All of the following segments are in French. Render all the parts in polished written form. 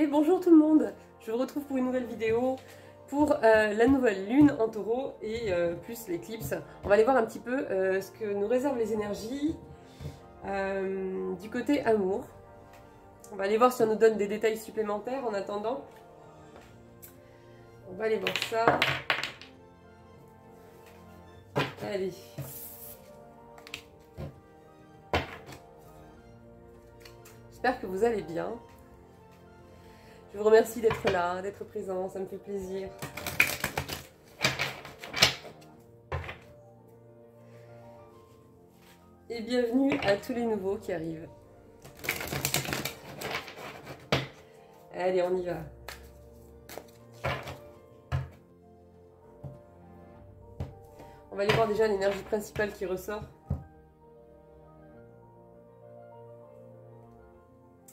Et bonjour tout le monde, je vous retrouve pour une nouvelle vidéo pour la nouvelle lune en taureau et plus l'éclipse. On va aller voir un petit peu ce que nous réservent les énergies du côté amour. On va aller voir si on nous donne des détails supplémentaires en attendant. On va aller voir ça. Allez. J'espère que vous allez bien. Je vous remercie d'être là, d'être présent, ça me fait plaisir. Et bienvenue à tous les nouveaux qui arrivent. Allez, on y va. On va aller voir déjà l'énergie principale qui ressort.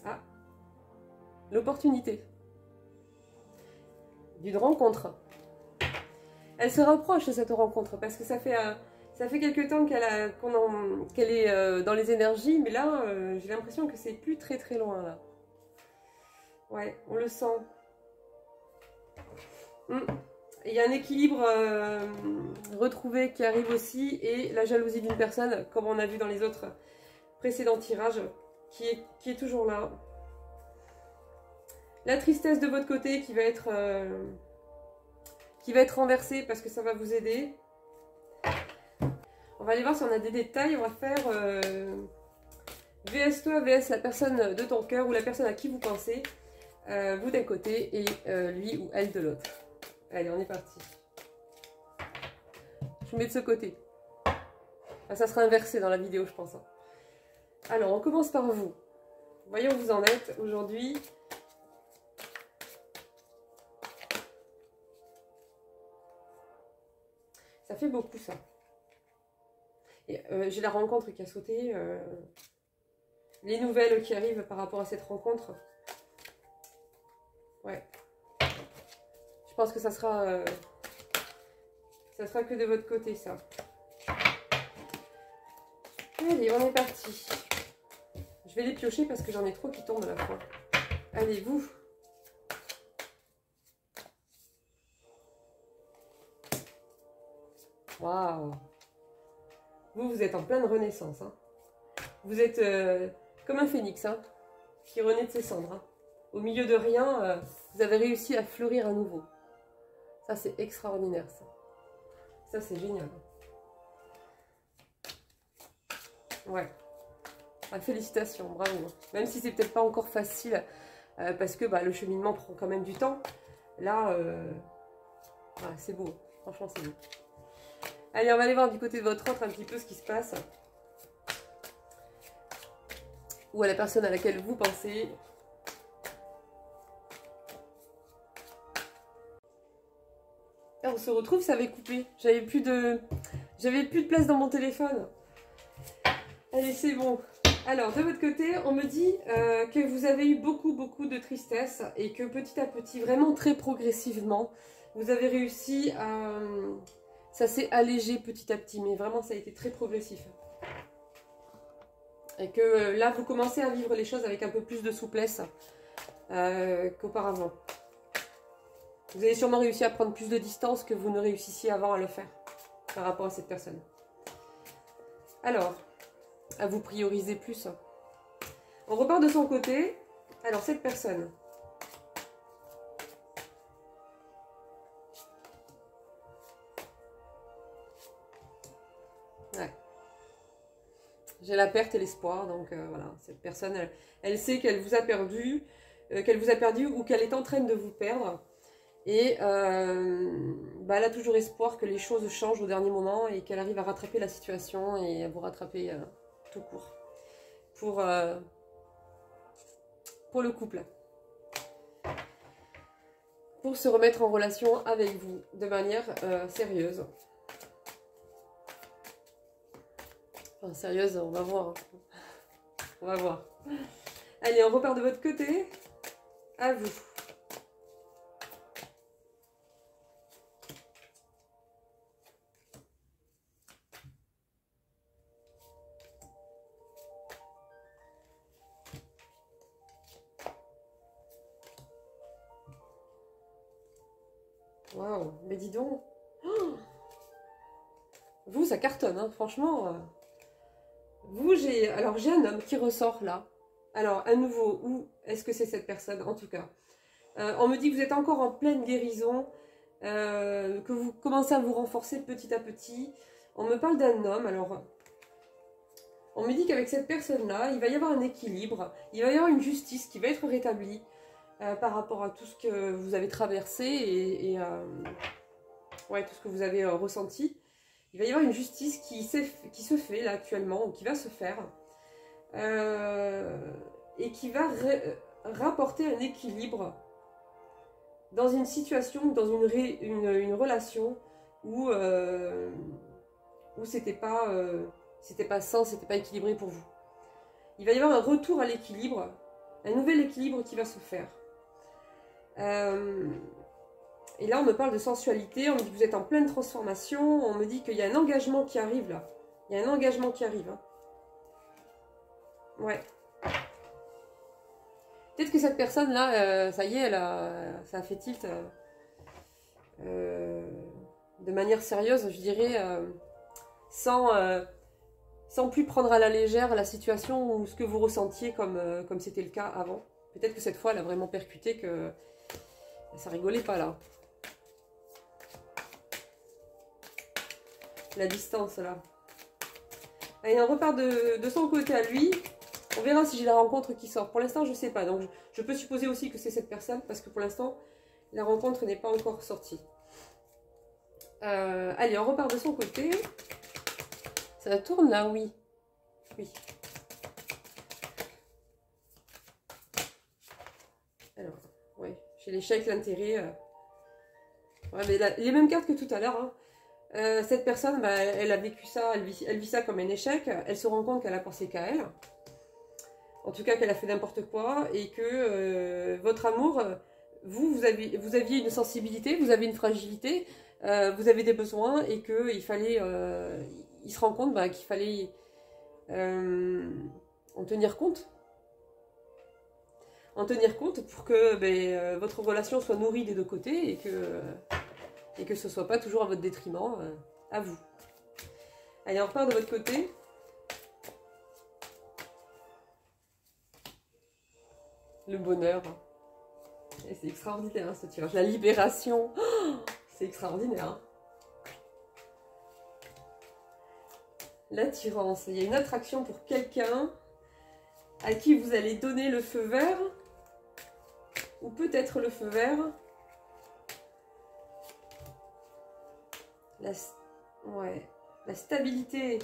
Ah, l'opportunité d'une rencontre. Elle se rapproche de cette rencontre parce que ça fait quelque temps qu'elle est dans les énergies, mais là, j'ai l'impression que c'est plus très très loin là. Ouais, on le sent. Il y a un équilibre retrouvé qui arrive aussi et la jalousie d'une personne, comme on a vu dans les autres précédents tirages, qui est toujours là. La tristesse de votre côté qui va être renversée parce que ça va vous aider. On va aller voir si on a des détails. On va faire VS toi, VS la personne de ton cœur ou la personne à qui vous pensez. Vous d'un côté et lui ou elle de l'autre. Allez, on est parti. Je vous mets de ce côté. Ah, ça sera inversé dans la vidéo, je pense. Alors, on commence par vous. Voyons où vous en êtes aujourd'hui. Ça fait beaucoup, ça. J'ai la rencontre qui a sauté. Les nouvelles qui arrivent par rapport à cette rencontre. Ouais. Je pense que ça sera que de votre côté, ça. Allez, on est parti. Je vais les piocher parce que j'en ai trop qui tombent à la fois. Allez, vous. Waouh. Vous êtes en pleine renaissance. Hein. Vous êtes comme un phénix hein, qui renaît de ses cendres. Hein. Au milieu de rien, vous avez réussi à fleurir à nouveau. Ça, c'est extraordinaire, ça. Ça, c'est génial. Ouais. Ah, félicitations, bravo. Même si c'est peut-être pas encore facile, parce que le cheminement prend quand même du temps. Là, c'est beau. Franchement, c'est beau. Allez, on va aller voir du côté de votre autre un petit peu ce qui se passe. Ou à la personne à laquelle vous pensez. Alors, on se retrouve, ça avait coupé. J'avais plus de place dans mon téléphone. Allez, c'est bon. Alors, de votre côté, on me dit que vous avez eu beaucoup de tristesse et que petit à petit, vraiment très progressivement, vous avez réussi à... Ça s'est allégé petit à petit, mais vraiment, ça a été très progressif. Et que là, vous commencez à vivre les choses avec un peu plus de souplesse qu'auparavant. Vous avez sûrement réussi à prendre plus de distance que vous ne réussissiez avant à le faire par rapport à cette personne. Alors, à vous prioriser plus. On repart de son côté. Alors, cette personne. Ouais. J'ai la perte et l'espoir. Donc, voilà. Cette personne, elle sait qu'elle vous a perdu. Ou qu'elle est en train de vous perdre. Et elle a toujours espoir que les choses changent au dernier moment et qu'elle arrive à rattraper la situation et à vous rattraper tout court. Pour le couple. Pour se remettre en relation avec vous de manière sérieuse. Enfin, sérieuse, on va voir. On va voir. Allez, on repart de votre côté. À vous. Waouh, mais dis donc. Oh, vous, ça cartonne, hein, franchement. Vous, alors j'ai un homme qui ressort là. Alors, à nouveau, où est-ce que c'est cette personne, en tout cas on me dit que vous êtes encore en pleine guérison, que vous commencez à vous renforcer petit à petit. On me parle d'un homme, alors... On me dit qu'avec cette personne-là, il va y avoir un équilibre, il va y avoir une justice qui va être rétablie par rapport à tout ce que vous avez traversé et ouais, tout ce que vous avez ressenti. Il va y avoir une justice qui se fait là actuellement, ou qui va se faire, et qui va rapporter un équilibre dans une situation, dans une relation où c'était pas sain, c'était pas équilibré pour vous. Il va y avoir un retour à l'équilibre, un nouvel équilibre qui va se faire. Et là, on me parle de sensualité, on me dit que vous êtes en pleine transformation, on me dit qu'il y a un engagement qui arrive là. Il y a un engagement qui arrive. Hein. Ouais. Peut-être que cette personne-là, ça y est, ça a fait tilt de manière sérieuse, je dirais, sans plus prendre à la légère la situation ou ce que vous ressentiez comme c'était le cas avant. Peut-être que cette fois, elle a vraiment percuté que ça rigolait pas là. La distance là. Allez, on repart de son côté à lui. On verra si j'ai la rencontre qui sort. Pour l'instant, je ne sais pas. Donc, je peux supposer aussi que c'est cette personne parce que pour l'instant, la rencontre n'est pas encore sortie. Allez, on repart de son côté. Ça tourne là, oui. Oui. Alors, ouais, j'ai l'échec, l'intérêt. Ouais, mais les mêmes cartes que tout à l'heure. Hein. Cette personne, bah, elle a vécu ça, elle vit ça comme un échec. Elle se rend compte qu'elle a pensé qu'à elle. En tout cas, qu'elle a fait n'importe quoi. Et que votre amour, vous aviez une sensibilité, vous avez une fragilité, vous avez des besoins. Et qu'il fallait... il se rend compte bah, qu'il fallait en tenir compte. En tenir compte pour que votre relation soit nourrie des deux côtés et que ce ne soit pas toujours à votre détriment, à vous. Allez, on repart de votre côté. Le bonheur. C'est extraordinaire, hein, ce tirage. La libération. Oh, c'est extraordinaire. Hein. L'attirance. Il y a une attraction pour quelqu'un à qui vous allez donner le feu vert. Ou peut-être le feu vert. La stabilité.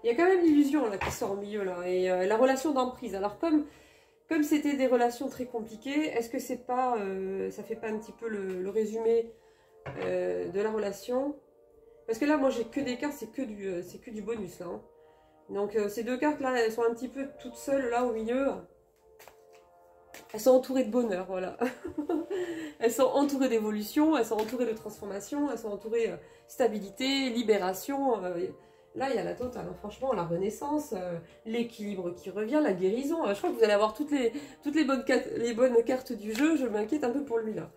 Il y a quand même l'illusion là qui sort au milieu là et la relation d'emprise. Alors comme c'était des relations très compliquées, est-ce que c'est pas ça fait pas un petit peu le résumé de la relation? Parce que là moi j'ai que des cartes, c'est que du bonus là. Hein. Donc ces deux cartes là, elles sont un petit peu toutes seules là au milieu. Elles sont entourées de bonheur, voilà. Elles sont entourées d'évolution, elles sont entourées de transformation, elles sont entourées de stabilité, libération. Là, il y a la totale, hein. Franchement, la renaissance, l'équilibre qui revient, la guérison. Je crois que vous allez avoir toutes les bonnes cartes du jeu. Je m'inquiète un peu pour lui, là,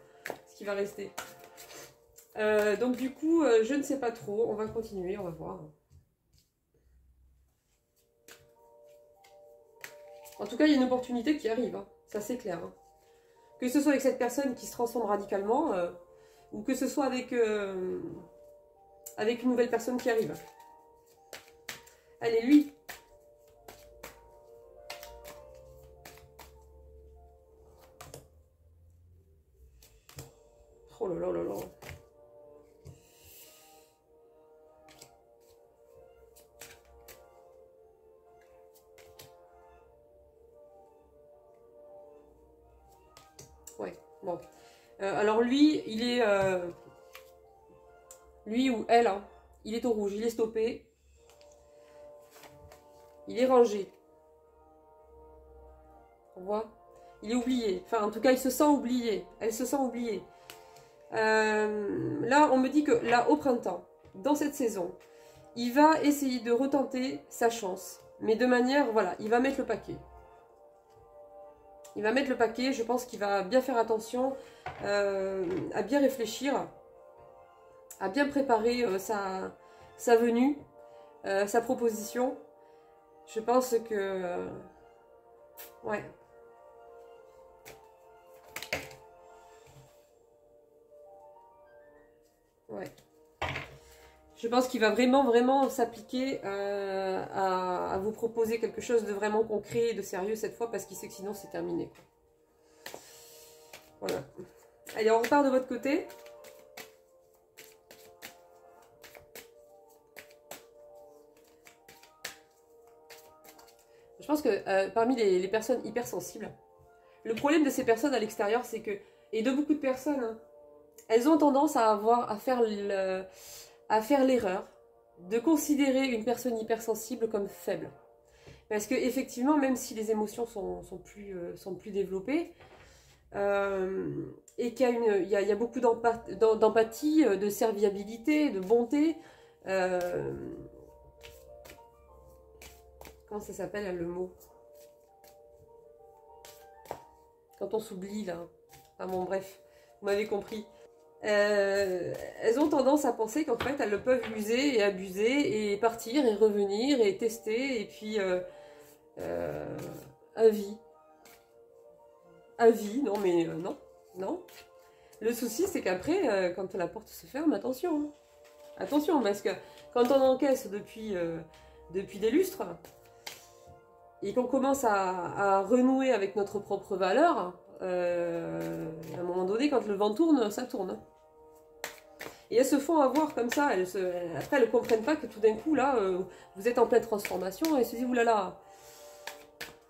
ce qui va rester. Donc, du coup, je ne sais pas trop. On va continuer, on va voir. En tout cas, il y a une opportunité qui arrive. Hein. Ça, c'est clair. Hein. Que ce soit avec cette personne qui se transforme radicalement, ou que ce soit avec une nouvelle personne qui arrive. Allez, lui. Oh là là là là. Ouais, bon. Alors lui, il est... lui ou elle, hein, il est au rouge, il est stoppé. Il est rangé. On voit. Il est oublié. Enfin, en tout cas, il se sent oublié. Elle se sent oubliée. Là, on me dit que là, au printemps, dans cette saison, il va essayer de retenter sa chance. Mais de manière, voilà, il va mettre le paquet. Il va mettre le paquet, je pense qu'il va bien faire attention, à bien réfléchir, à bien préparer sa venue, sa proposition. Je pense que... ouais. Ouais. Je pense qu'il va vraiment s'appliquer à vous proposer quelque chose de vraiment concret et de sérieux cette fois, parce qu'il sait que sinon c'est terminé, quoi. Voilà. Allez, on repart de votre côté. Je pense que parmi les personnes hypersensibles, le problème de ces personnes à l'extérieur, c'est que, et de beaucoup de personnes, hein, elles ont tendance à faire l'erreur de considérer une personne hypersensible comme faible. Parce que effectivement, même si les émotions sont plus développées, et qu'il y a beaucoup d'empathie, de serviabilité, de bonté, comment ça s'appelle le mot? Quand on s'oublie là. Ah bon, bref, vous m'avez compris. Elles ont tendance à penser qu'en fait elles le peuvent user et abuser et partir et revenir et tester et puis à vie. À vie, non mais non, non. Le souci c'est qu'après, quand la porte se ferme, attention. Hein. Attention, parce que quand on encaisse depuis des lustres et qu'on commence à renouer avec notre propre valeur, à un moment donné, quand le vent tourne, ça tourne. Et elles se font avoir comme ça. Après, elles ne comprennent pas que tout d'un coup, là, vous êtes en pleine transformation. Et elles se disent, oulala,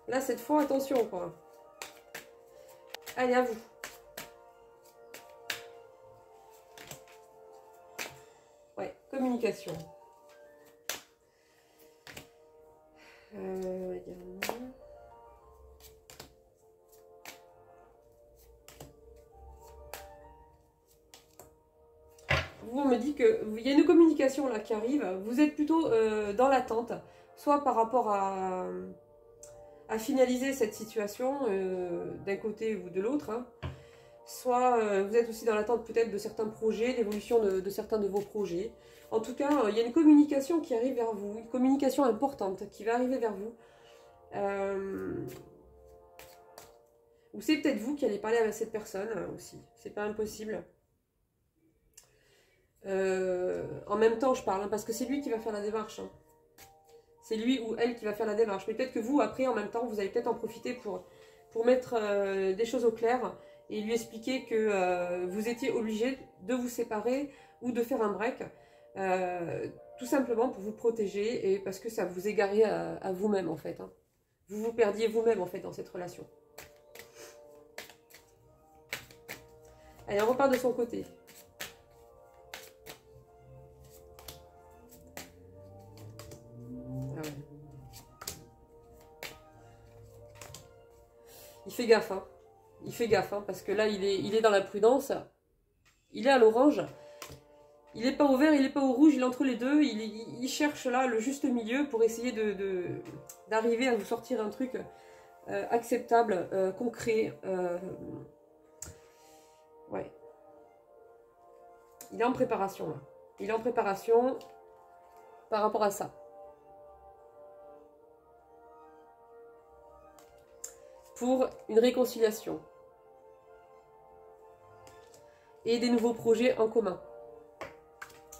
là, cette fois, attention, quoi. Allez, à vous. Ouais, communication. On me dit qu'il y a une communication là qui arrive, vous êtes plutôt dans l'attente, soit par rapport à finaliser cette situation d'un côté ou de l'autre, hein, soit vous êtes aussi dans l'attente peut-être de certains projets, l'évolution de certains de vos projets. En tout cas, il y a une communication qui arrive vers vous, une communication importante qui va arriver vers vous. Ou c'est peut-être vous qui allez parler avec cette personne aussi, c'est pas impossible. En même temps je parle, hein, parce que c'est lui qui va faire la démarche. Hein. C'est lui ou elle qui va faire la démarche. Mais peut-être que vous, après, en même temps, vous allez peut-être en profiter pour mettre des choses au clair et lui expliquer que vous étiez obligé de vous séparer ou de faire un break. Tout simplement pour vous protéger et parce que ça vous égarait à vous-même, en fait. Hein. Vous vous perdiez vous-même, en fait, dans cette relation. Allez, on repart de son côté. Il fait gaffe, hein. Il fait gaffe, hein, parce que là, il est dans la prudence. Il est à l'orange. Il n'est pas au vert, il n'est pas au rouge, il est entre les deux. Il cherche là le juste milieu pour essayer d'arriver à vous sortir un truc acceptable, concret. Ouais. Il est en préparation, là. Il est en préparation par rapport à ça. Pour une réconciliation et des nouveaux projets en commun.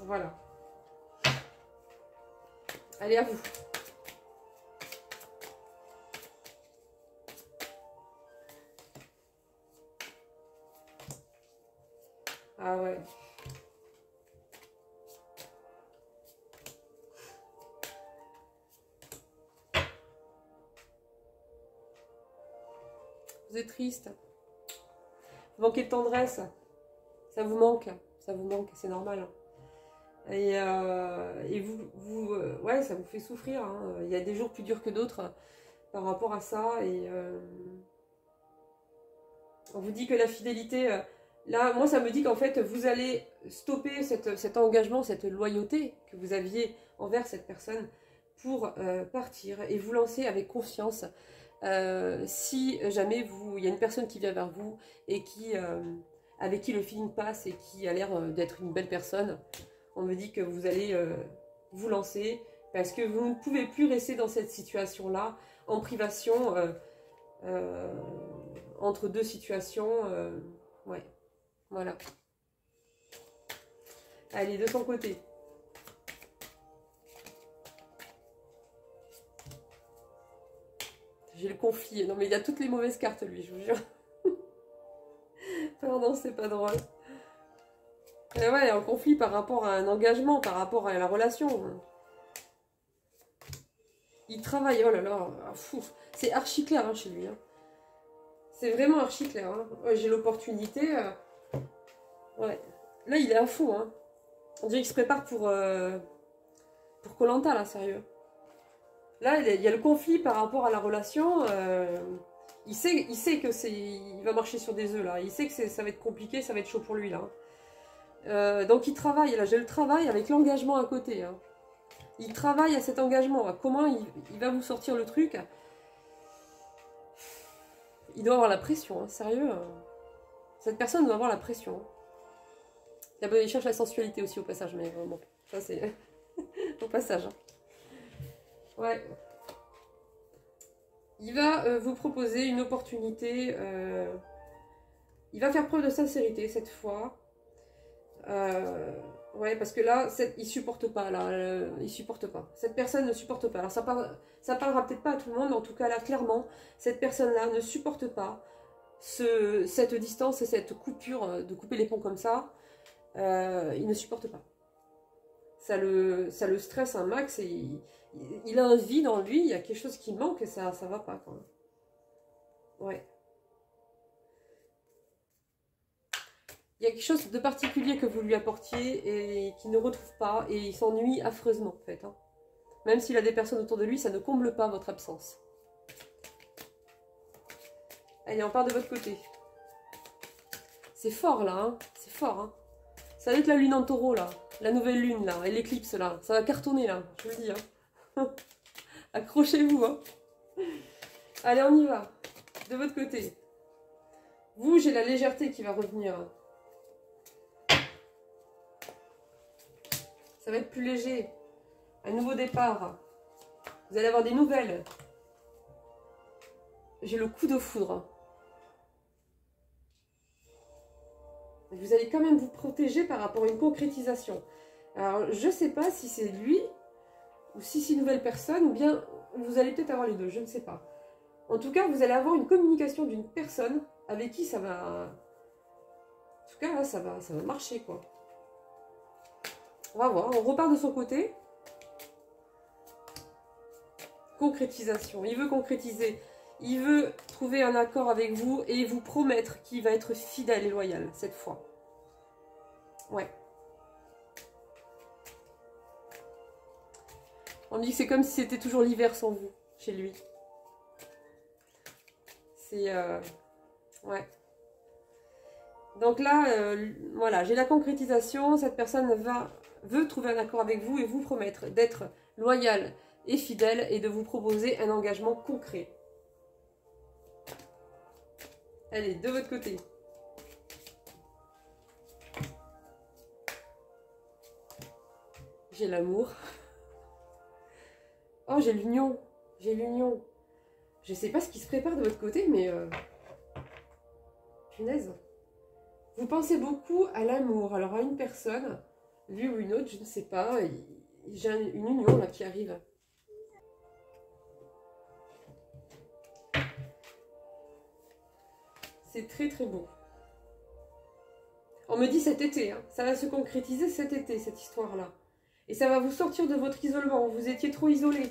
Voilà. Allez, à vous. Ah ouais. Vous êtes triste. Vous manquez de tendresse. Ça vous manque, c'est normal. Et ouais, ça vous fait souffrir. Hein. Il y a des jours plus durs que d'autres par rapport à ça. Et on vous dit que la fidélité, là, moi ça me dit qu'en fait vous allez stopper cet engagement, cette loyauté que vous aviez envers cette personne pour partir et vous lancer avec confiance. Si jamais il y a une personne qui vient vers vous et avec qui le feeling passe et qui a l'air d'être une belle personne, on me dit que vous allez vous lancer parce que vous ne pouvez plus rester dans cette situation-là en privation entre deux situations. Ouais, voilà. Allez, de son côté. J'ai le conflit. Non mais il a toutes les mauvaises cartes lui, je vous jure. Pardon, c'est pas drôle. Et ouais, un conflit par rapport à un engagement, par rapport à la relation. Il travaille, oh là là, c'est archi clair hein, chez lui. Hein. C'est vraiment archi clair. Hein. Ouais, j'ai l'opportunité. Ouais. Là, il est à fond. Hein. On dirait qu'il se prépare pour koh là, sérieux. Là, il y a le conflit par rapport à la relation. Il sait que il va marcher sur des œufs, là. Il sait que ça va être compliqué, ça va être chaud pour lui, là. Donc, il travaille. Là, j'ai le travail avec l'engagement à côté. Hein. Il travaille à cet engagement. Comment il va vous sortir le truc? Il doit avoir la pression, hein, sérieux. Cette personne doit avoir la pression. Il cherche la sensualité aussi au passage, mais bon, ça c'est au passage. Hein. Ouais. Il va vous proposer une opportunité. Il va faire preuve de sincérité cette fois. Ouais, parce que là, il supporte pas. Là, il supporte pas. Cette personne ne supporte pas. Alors ça parlera peut-être pas à tout le monde, mais en tout cas là, clairement, cette personne-là ne supporte pas cette distance et cette coupure, de couper les ponts comme ça. Il ne supporte pas. Ça le stresse un max et il a un vide en lui, il y a quelque chose qui manque et ça va pas quand même. Ouais. Il y a quelque chose de particulier que vous lui apportiez et qu'il ne retrouve pas et il s'ennuie affreusement en fait. Hein. Même s'il a des personnes autour de lui, ça ne comble pas votre absence. Allez, on part de votre côté. C'est fort là, hein. C'est fort. Hein. Ça va être la lune en taureau là, la nouvelle lune là, et l'éclipse là. Ça va cartonner là, je vous le dis. Hein. Accrochez-vous. Hein. Allez, on y va. De votre côté. Vous, j'ai la légèreté qui va revenir. Ça va être plus léger. Un nouveau départ. Vous allez avoir des nouvelles. J'ai le coup de foudre. Vous allez quand même vous protéger par rapport à une concrétisation. Alors, je ne sais pas si c'est lui, ou si c'est une nouvelle personne, ou bien vous allez peut-être avoir les deux, je ne sais pas. En tout cas, vous allez avoir une communication d'une personne avec qui ça va... En tout cas, là, ça va marcher, quoi. On va voir, on repart de son côté. Concrétisation, il veut concrétiser. Il veut trouver un accord avec vous et vous promettre qu'il va être fidèle et loyal cette fois. Ouais. On dit que c'est comme si c'était toujours l'hiver sans vous, chez lui. C'est... ouais. Donc là, voilà, j'ai la concrétisation. Cette personne veut trouver un accord avec vous et vous promettre d'être loyal et fidèle et de vous proposer un engagement concret. Allez, de votre côté. J'ai l'amour. Oh, j'ai l'union. J'ai l'union. Je sais pas ce qui se prépare de votre côté, mais... punaise. Vous pensez beaucoup à l'amour. Alors, à une personne, lui ou une autre, je ne sais pas. J'ai une union là qui arrive. C'est très très beau. On me dit cet été, hein, ça va se concrétiser cet été, cette histoire-là. Et ça va vous sortir de votre isolement. Vous étiez trop isolé.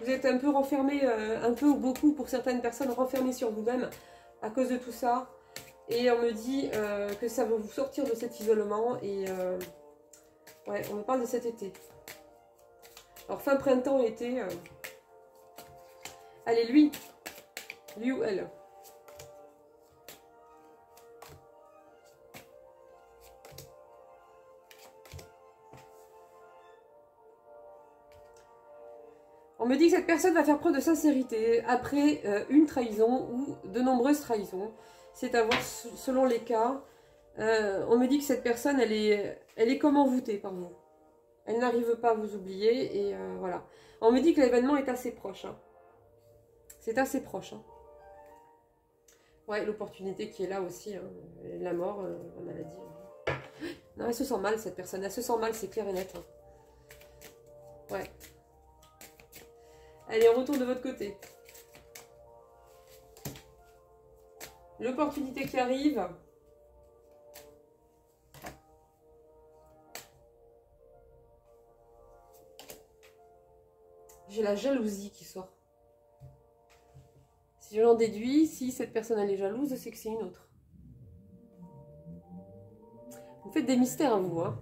Vous êtes un peu renfermé, un peu ou beaucoup pour certaines personnes, renfermées sur vous-même à cause de tout ça. Et on me dit que ça va vous sortir de cet isolement. Et ouais, on me parle de cet été. Alors fin printemps, été. Allez, lui ou elle. On me dit que cette personne va faire preuve de sincérité après une trahison ou de nombreuses trahisons. C'est à voir selon les cas. On me dit que cette personne, elle est comme envoûtée par vous. Elle n'arrive pas à vous oublier et voilà. On me dit que l'événement est assez proche. Hein. C'est assez proche. Hein. Ouais, l'opportunité qui est là aussi. Hein. La mort, la maladie. Non, elle se sent mal cette personne. Elle se sent mal, c'est clair et net. Hein. Ouais. Allez, on retourne de votre côté. L'opportunité qui arrive. J'ai la jalousie qui sort. Si je l'en déduis, si cette personne elle est jalouse, c'est que c'est une autre. Vous faites des mystères à vous, hein.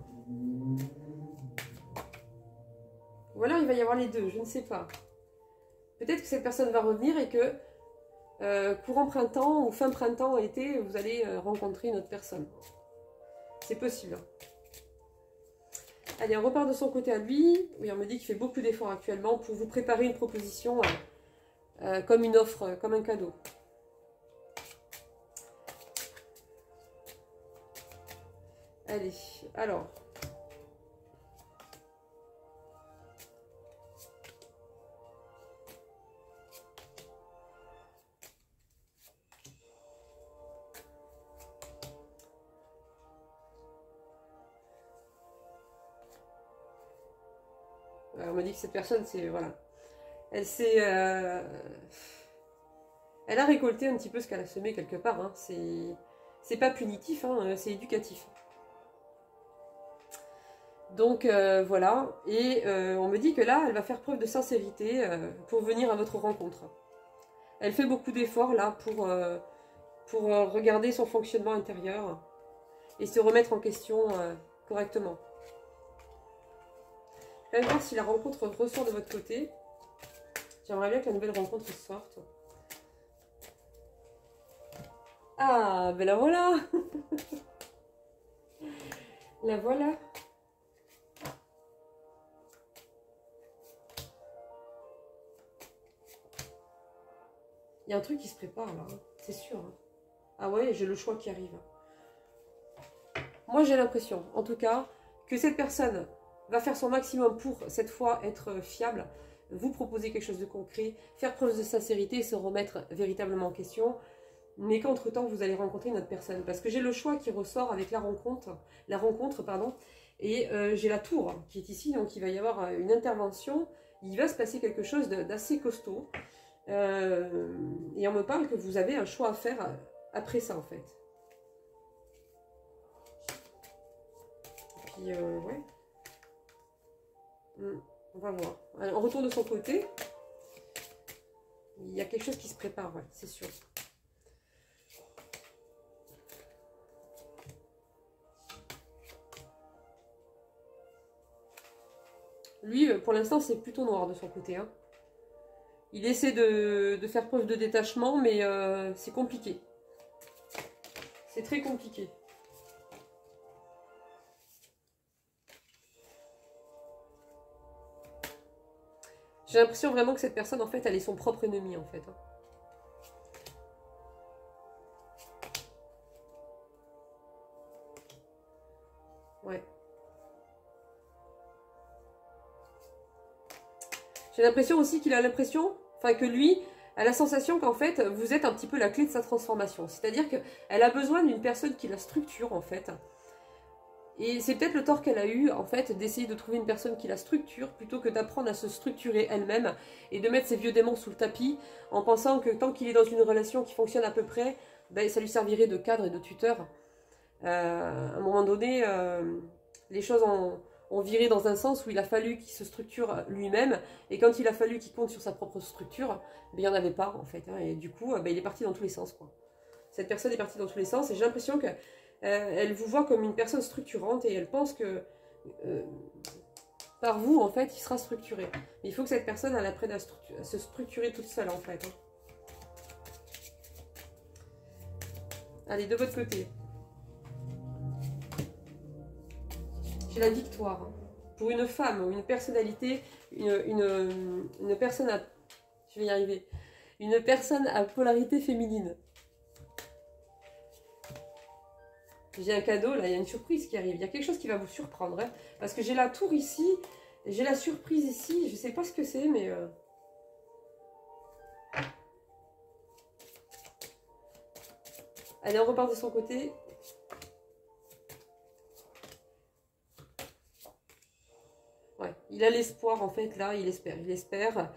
Ou alors il va y avoir les deux, je ne sais pas. Peut-être que cette personne va revenir et que courant printemps ou fin printemps, été, vous allez rencontrer une autre personne. C'est possible. Allez, on repart de son côté à lui. Oui, on me dit qu'il fait beaucoup d'efforts actuellement pour vous préparer une proposition comme une offre, comme un cadeau. Allez, alors. On m'a dit que cette personne, c'est... Voilà. Elle s'est... elle a récolté un petit peu ce qu'elle a semé quelque part. Hein. C'est pas punitif, hein, c'est éducatif. Donc voilà. Et on me dit que là, elle va faire preuve de sincérité pour venir à votre rencontre. Elle fait beaucoup d'efforts là pour regarder son fonctionnement intérieur et se remettre en question correctement. Je vais voir si la rencontre ressort de votre côté. J'aimerais bien que la nouvelle rencontre sorte. Ah, ben la voilà. La voilà. Il y a un truc qui se prépare là, hein. C'est sûr. Hein. Ah ouais, j'ai le choix qui arrive. Moi j'ai l'impression, en tout cas, que cette personne va faire son maximum pour, cette fois, être fiable, vous proposer quelque chose de concret, faire preuve de sincérité et se remettre véritablement en question, mais qu'entre-temps, vous allez rencontrer une autre personne. Parce que j'ai le choix qui ressort avec la rencontre, et j'ai la tour qui est ici, donc il va y avoir une intervention, il va se passer quelque chose d'assez costaud, et on me parle que vous avez un choix à faire après ça, en fait. Et puis, ouais. On va voir. Alors, on retourne de son côté. Il y a quelque chose qui se prépare, ouais, c'est sûr. Lui, pour l'instant, c'est plutôt noir de son côté. Hein. Il essaie de faire preuve de détachement, mais c'est compliqué. C'est très compliqué. J'ai l'impression vraiment que cette personne, en fait, elle est son propre ennemi, en fait. Hein. Ouais. J'ai l'impression aussi qu'il a l'impression, enfin que lui a la sensation qu'en fait, vous êtes un petit peu la clé de sa transformation. C'est-à-dire qu'elle a besoin d'une personne qui la structure, en fait. Et c'est peut-être le tort qu'elle a eu, en fait, d'essayer de trouver une personne qui la structure, plutôt que d'apprendre à se structurer elle-même, et de mettre ses vieux démons sous le tapis, en pensant que tant qu'il est dans une relation qui fonctionne à peu près, ben, ça lui servirait de cadre et de tuteur. À un moment donné, les choses ont viré dans un sens où il a fallu qu'il se structure lui-même, et quand il a fallu qu'il compte sur sa propre structure, ben, il n'y en avait pas, en fait. Hein, et du coup, ben, il est parti dans tous les sens, quoi. Cette personne est partie dans tous les sens, et j'ai l'impression que elle vous voit comme une personne structurante et elle pense que par vous, en fait, il sera structuré. Mais il faut que cette personne, elle apprenne à se structurer toute seule, en fait. Hein. Allez, de votre côté. J'ai la victoire. Hein. Pour une femme ou une personnalité une personne à... Je vais y arriver. Une personne à polarité féminine. J'ai un cadeau, là, il y a une surprise qui arrive. Il y a quelque chose qui va vous surprendre. Hein, parce que j'ai la tour ici, j'ai la surprise ici. Je ne sais pas ce que c'est, mais... Allez, on repart de son côté. Ouais, il a l'espoir, en fait, là, il espère. Il espère.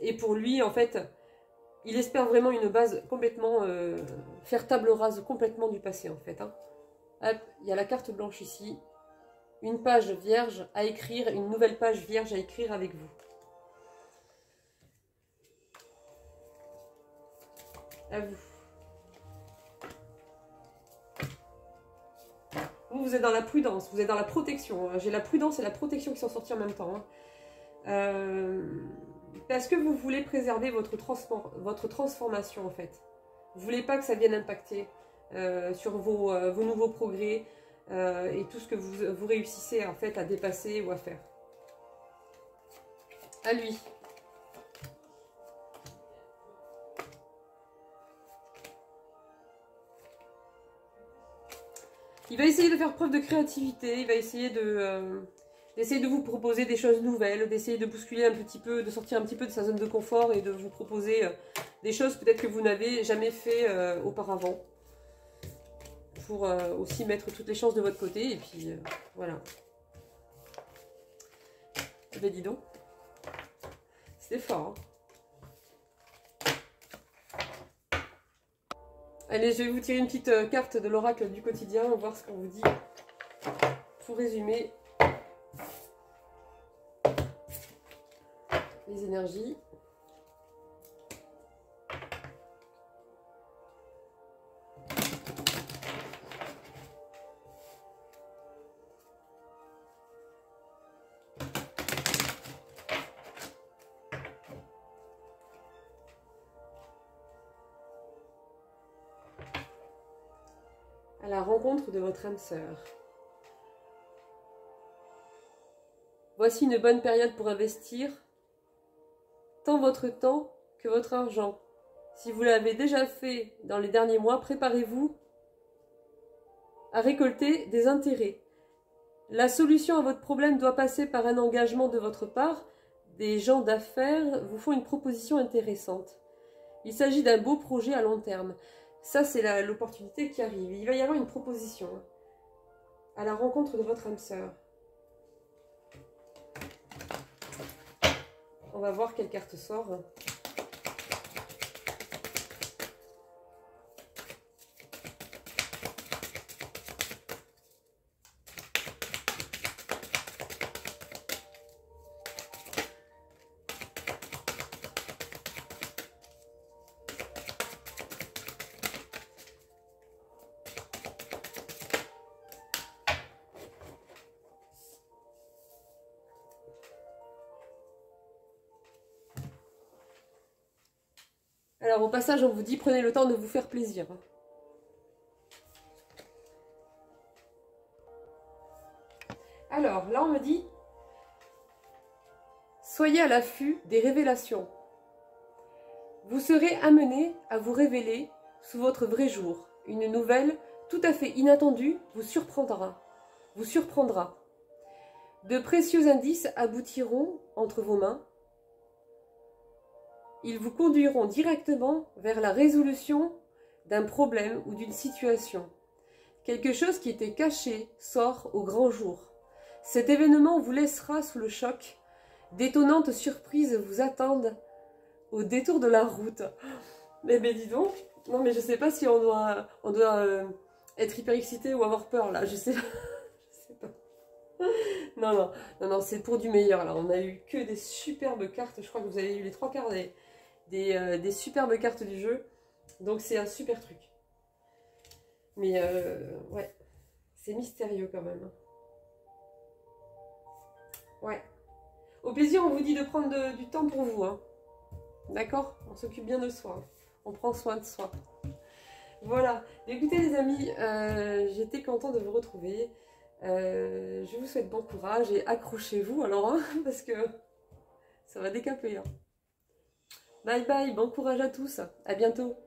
Et pour lui, en fait, il espère vraiment une base complètement... faire table rase complètement du passé, en fait. Hein. Hop, il y a la carte blanche ici. Une page vierge à écrire, une nouvelle page vierge à écrire avec vous. À vous. Vous êtes dans la prudence, vous êtes dans la protection. J'ai la prudence et la protection qui sont sortis en même temps. Parce que vous voulez préserver votre transformation en fait. Vous ne voulez pas que ça vienne impacter sur vos nouveaux progrès et tout ce que vous réussissez en fait à dépasser ou à faire. À lui. Il va essayer de faire preuve de créativité, il va essayer d'essayer de vous proposer des choses nouvelles, d'essayer de bousculer un petit peu, de sortir un petit peu de sa zone de confort et de vous proposer des choses peut-être que vous n'avez jamais fait auparavant. Pour aussi mettre toutes les chances de votre côté et puis voilà. Eh ben dis donc, c'était fort. Hein. Allez, je vais vous tirer une petite carte de l'oracle du quotidien, on va voir ce qu'on vous dit. Pour résumer les énergies. À la rencontre de votre âme sœur. Voici une bonne période pour investir tant votre temps que votre argent. Si vous l'avez déjà fait dans les derniers mois, préparez-vous à récolter des intérêts. La solution à votre problème doit passer par un engagement de votre part. Des gens d'affaires vous font une proposition intéressante. Il s'agit d'un beau projet à long terme. Ça, c'est l'opportunité qui arrive. Il va y avoir une proposition à la rencontre de votre âme sœur. On va voir quelle carte sort. Alors au passage, on vous dit, prenez le temps de vous faire plaisir. Alors là, on me dit, soyez à l'affût des révélations. Vous serez amené à vous révéler sous votre vrai jour. Une nouvelle tout à fait inattendue vous surprendra. De précieux indices aboutiront entre vos mains. Ils vous conduiront directement vers la résolution d'un problème ou d'une situation. Quelque chose qui était caché sort au grand jour. Cet événement vous laissera sous le choc. D'étonnantes surprises vous attendent au détour de la route. Mais dis donc, non mais je sais pas si on doit être hyper excité ou avoir peur là, je sais pas. Non, c'est pour du meilleur là. On a eu que des superbes cartes, je crois que vous avez eu les 3/4 des superbes cartes du jeu. Donc c'est un super truc. Mais ouais, c'est mystérieux quand même. Ouais. Au plaisir, on vous dit de prendre du temps pour vous. Hein. D'accord? On s'occupe bien de soi. On prend soin de soi. Voilà. Écoutez les amis, j'étais contente de vous retrouver. Je vous souhaite bon courage et accrochez-vous alors, hein, parce que ça va décaper. Hein. Bye bye, bon courage à tous, à bientôt.